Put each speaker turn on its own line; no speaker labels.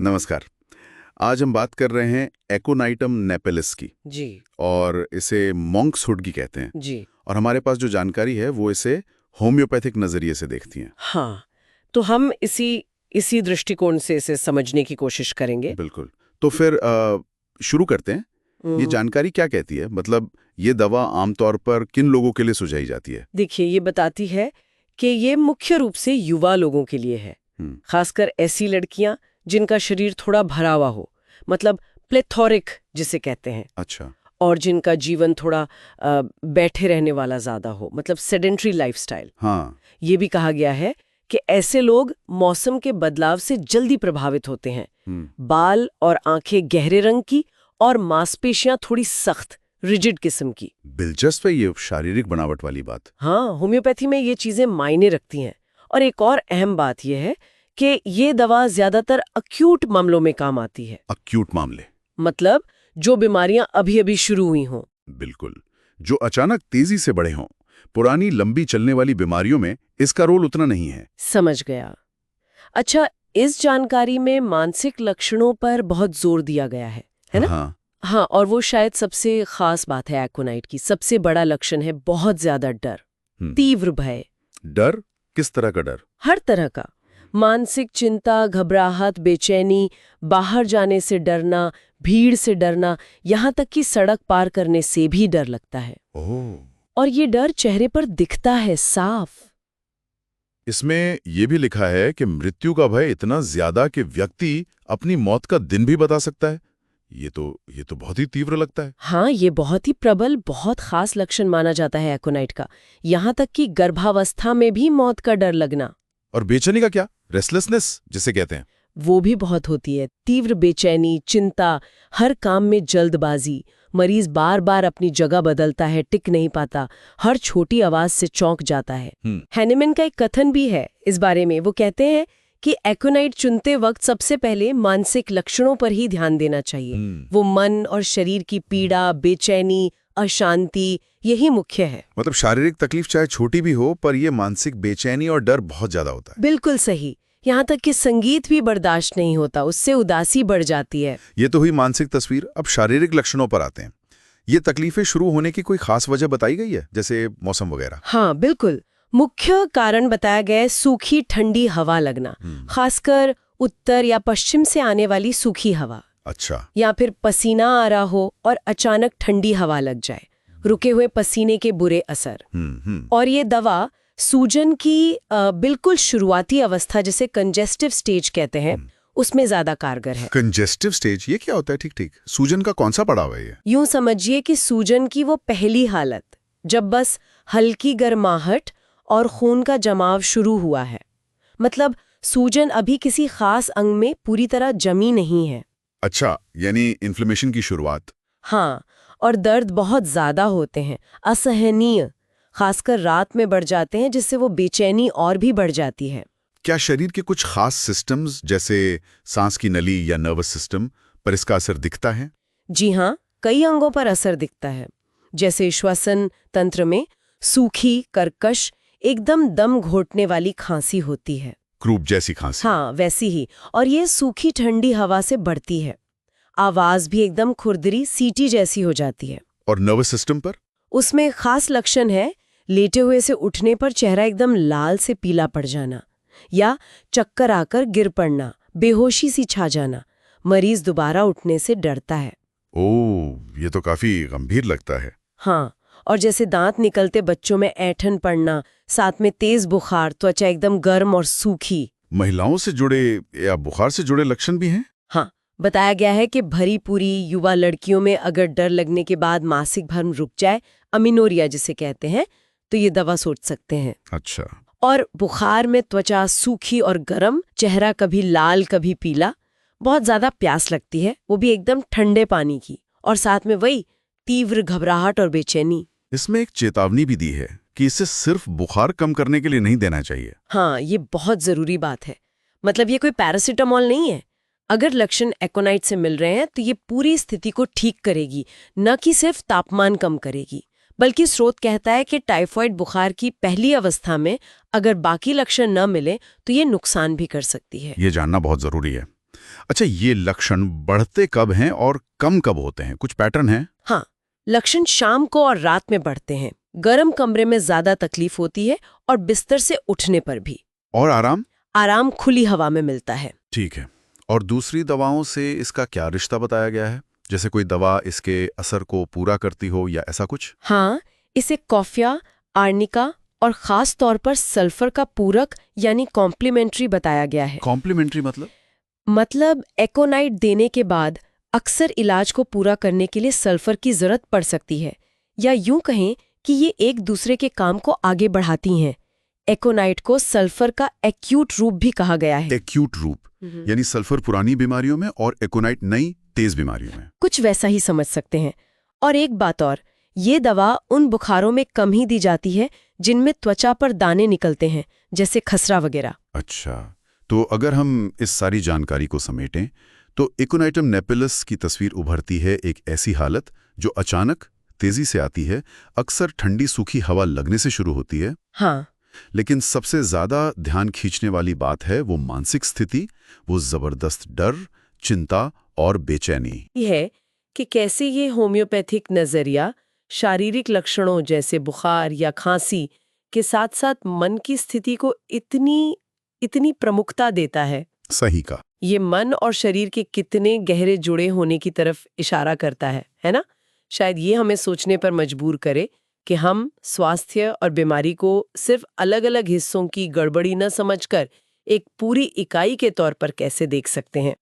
नमस्कार। आज हम बात कर रहे हैं एकोनाइटम नेपेलिस की।
जी।
और इसे मॉन्क्स हुड की कहते हैं।
जी।
और हमारे पास जो जानकारी है वो इसे होम्योपैथिक नजरिए से देखती हैं।
हाँ, तो हम इसी दृष्टिकोण से इसे समझने की कोशिश करेंगे।
बिल्कुल। तो फिर शुरू करते हैं। ये
हम्म,
जानकारी क्या कहती है, मतलब ये दवा आमतौर पर किन लोगों के लिए सुझाई जाती है?
देखिए, ये बताती है कि ये मुख्य रूप से युवा लोगों के लिए है,
हम्म।
खासकर ऐसी लड़कियां जिनका शरीर थोड़ा भरा हुआ हो, मतलब प्लेथोरिक जिसे कहते हैं,
अच्छा।
और जिनका जीवन थोड़ा बैठे रहने वाला ज्यादा हो, मतलब सेडेंट्री लाइफस्टाइल।
हाँ।
ये भी कहा गया है कि ऐसे लोग मौसम के बदलाव से जल्दी प्रभावित होते हैं। बाल और आंखें गहरे रंग की और मांसपेशियां थोड़ी सख्त, रिजिड किस्म की।
दिलचस्प है ये शारीरिक बनावट वाली बात।
हाँ, होम्योपैथी में ये चीजें मायने रखती हैं। और एक और अहम बात यह है कि ये दवा ज्यादातर अक्यूट मामलों में काम आती है।
अक्यूट मामले
मतलब जो बीमारियां अभी अभी शुरू हुई हों।
बिल्कुल, जो अचानक तेजी से बढ़े हों। पुरानी लंबी चलने वाली बीमारियों में इसका रोल उतना नहीं है।
समझ गया। अच्छा, इस जानकारी में मानसिक लक्षणों पर बहुत जोर दिया गया है ना?
हाँ।
हाँ, और वो शायद सबसे खास बात है एकोनाइट की। सबसे बड़ा लक्षण है बहुत ज्यादा डर, तीव्र भय।
डर? किस तरह का डर?
हर तरह का। मानसिक चिंता, घबराहट, बेचैनी, बाहर जाने से डरना, भीड़ से डरना, यहाँ तक कि सड़क पार करने से भी डर लगता है।
ओह।
और ये डर चेहरे पर दिखता है साफ।
इसमें यह भी लिखा है कि मृत्यु का भय इतना ज्यादा कि व्यक्ति अपनी मौत का दिन भी बता सकता है। ये तो बहुत ही तीव्र लगता है।
हाँ, ये बहुत ही प्रबल, बहुत खास लक्षण माना जाता है एकोनाइट का। यहाँ तक कि गर्भावस्था में भी मौत का डर लगना।
और बेचैनी का क्या? रेस्टलेसनेस जिसे कहते हैं।
वो भी बहुत होती है। तीव्र बेचैनी, चिंता, हर काम में जल्दबाजी। मरीज बार बार अपनी जगह बदलता है, टिक नहीं पाता, हर छोटी आवाज से चौंक जाता है। हैनेमन का एक कथन भी है इस बारे में। वो कहते हैं कि एकोनाइट चुनते वक्त सबसे पहले मानसिक लक्षणों पर ही ध्यान देना चाहिए। वो मन और शरीर की पीड़ा, बेचैनी, अशांति, यही मुख्य है।
मतलब शारीरिक तकलीफ चाहे छोटी भी हो, पर यह मानसिक बेचैनी और डर बहुत ज्यादा होता है।
बिल्कुल सही। यहाँ तक कि संगीत भी बर्दाश्त नहीं होता, उससे उदासी बढ़ जाती है।
ये तो हुई मानसिक तस्वीर। अब शारीरिक लक्षणों पर आते हैं। ये तकलीफें शुरू होने की कोई खास वजह बताई गई है, जैसे मौसम वगैरह?
हाँ, बिल्कुल। मुख्य कारण बताया गया है सूखी ठंडी हवा लगना, खासकर उत्तर या पश्चिम से आने वाली सूखी हवा।
अच्छा।
या फिर पसीना आ रहा हो और अचानक ठंडी हवा लग जाए, रुके हुए पसीने के बुरे असर। और ये दवा सूजन की बिल्कुल शुरुआती अवस्था, जिसे कंजेस्टिव स्टेज कहते हैं, उसमें ज्यादा कारगर है।
कंजेस्टिव स्टेज ये क्या होता है? ठीक ठीक। सूजन का कौन सा पड़ाव है ये?
यूं समझिए कि सूजन की वो पहली हालत जब बस हल्की गर्माहट और खून का जमाव शुरू हुआ है। मतलब सूजन अभी किसी खास अंग में पूरी तरह जमी नहीं है।
अच्छा, यानी इन्फ्लेमेशन की शुरुआत।
हाँ, और दर्द बहुत ज्यादा होते हैं, असहनीय, खासकर रात में बढ़ जाते हैं, जिससे वो बेचैनी और भी बढ़ जाती है।
क्या शरीर के कुछ खास सिस्टम्स जैसे सांस की नली या नर्वस सिस्टम पर इसका असर दिखता है?
जी हाँ, कई अंगों पर असर दिखता है। जैसे श्वसन तंत्र में सूखी, कर्कश, एकदम दम घोटने वाली खांसी होती है।
क्रूप जैसी खांसी?
हाँ, वैसी ही। और ये सूखी ठंडी हवा से बढ़ती है। आवाज भी एकदम खुरदरी, सीटी जैसी हो जाती है।
और नर्वस सिस्टम पर?
उसमें खास लक्षण है लेटे हुए से उठने पर चेहरा एकदम लाल से पीला पड़ जाना, या चक्कर आकर गिर पड़ना, बेहोशी सी छा जाना। मरीज दोबारा उठने से डरता है।
ओह, ये तो काफी गंभीर लगता है।
हाँ, और जैसे दांत निकलते बच्चों में ऐंठन पड़ना, साथ में तेज बुखार, त्वचा एकदम गर्म और सूखी।
महिलाओं से जुड़े या बुखार से जुड़े लक्षण भी हैं?
हाँ, बताया गया है कि भरी पूरी युवा लड़कियों में अगर डर लगने के बाद मासिक धर्म रुक जाए, अमीनोरिया जिसे कहते हैं, तो ये दवा सोच सकते हैं।
अच्छा।
और बुखार में त्वचा सूखी और गर्म, चेहरा कभी लाल कभी पीला, बहुत ज्यादा प्यास लगती है, वो भी एकदम ठंडे पानी की, और साथ में वही तीव्र घबराहट और बेचैनी।
इसमें एक चेतावनी भी दी है कि इसे सिर्फ बुखार कम करने के लिए नहीं देना चाहिए।
हाँ, ये बहुत जरूरी बात है। मतलब ये कोई पैरासिटामोल नहीं है। अगर लक्षण एकोनाइट से मिल रहे हैं तो ये पूरी स्थिति को ठीक करेगी, न कि सिर्फ तापमान कम करेगी। बल्कि स्रोत कहता है कि टाइफॉइड बुखार की पहली अवस्था में अगर बाकी लक्षण न मिले तो ये नुकसान भी कर सकती है।
ये जानना बहुत जरूरी है। अच्छा, ये लक्षण बढ़ते कब हैं और कम कब होते हैं? कुछ पैटर्न है?
हाँ, लक्षण शाम को और रात में बढ़ते हैं। गर्म कमरे में ज्यादा तकलीफ होती है और बिस्तर से उठने पर भी।
और आराम?
आराम खुली हवा में मिलता है।
ठीक है। और दूसरी दवाओं से इसका क्या रिश्ता बताया गया है? जैसे कोई दवा इसके असर को पूरा करती हो या ऐसा कुछ?
हाँ, इसे कॉफिया, आर्निका और खास तौर पर सल्फर का पूरक यानी कॉम्प्लीमेंट्री बताया गया है।
कॉम्प्लीमेंट्री
मतलब एकोनाइट देने के बाद अक्सर इलाज को पूरा करने के लिए सल्फर की जरूरत पड़ सकती है, या यूं कहें कि ये एक दूसरे के काम को आगे बढ़ाती हैं। एकोनाइट को सल्फर का एक्यूट रूप भी कहा गया है।
एक्यूट रूप यानी सल्फर पुरानी बीमारियों में और एकोनाइट नई तेज बीमारियों में।
कुछ वैसा ही समझ सकते हैं। और एक बात और, ये दवा उन बुखारों में कम ही दी जाती है जिनमें त्वचा पर दाने निकलते हैं, जैसे खसरा वगैरह।
अच्छा, तो अगर हम इस सारी जानकारी को समेटें तो एकोनाइटम नेपिलस की तस्वीर उभरती है एक ऐसी हालत जो अचानक तेजी से आती है, अक्सर ठंडी सूखी हवा लगने से शुरू होती है।
हाँ,
लेकिन सबसे ज्यादा ध्यान खींचने वाली बात है वो मानसिक स्थिति, वो जबरदस्त डर, चिंता और बेचैनी।
ये है कि कैसे ये होम्योपैथिक नजरिया शारीरिक लक्षणों जैसे बुखार या खांसी के साथ साथ मन की स्थिति को इतनी प्रमुखता देता है।
सही का।
ये मन और शरीर के कितने गहरे जुड़े होने की तरफ इशारा करता है ना? शायद ये हमें सोचने पर मजबूर करे कि हम स्वास्थ्य और बीमारी को सिर्फ अलग-अलग हिस्सों की गड़बड़ी न समझकर एक पूरी इकाई के तौर पर कैसे देख सकते हैं।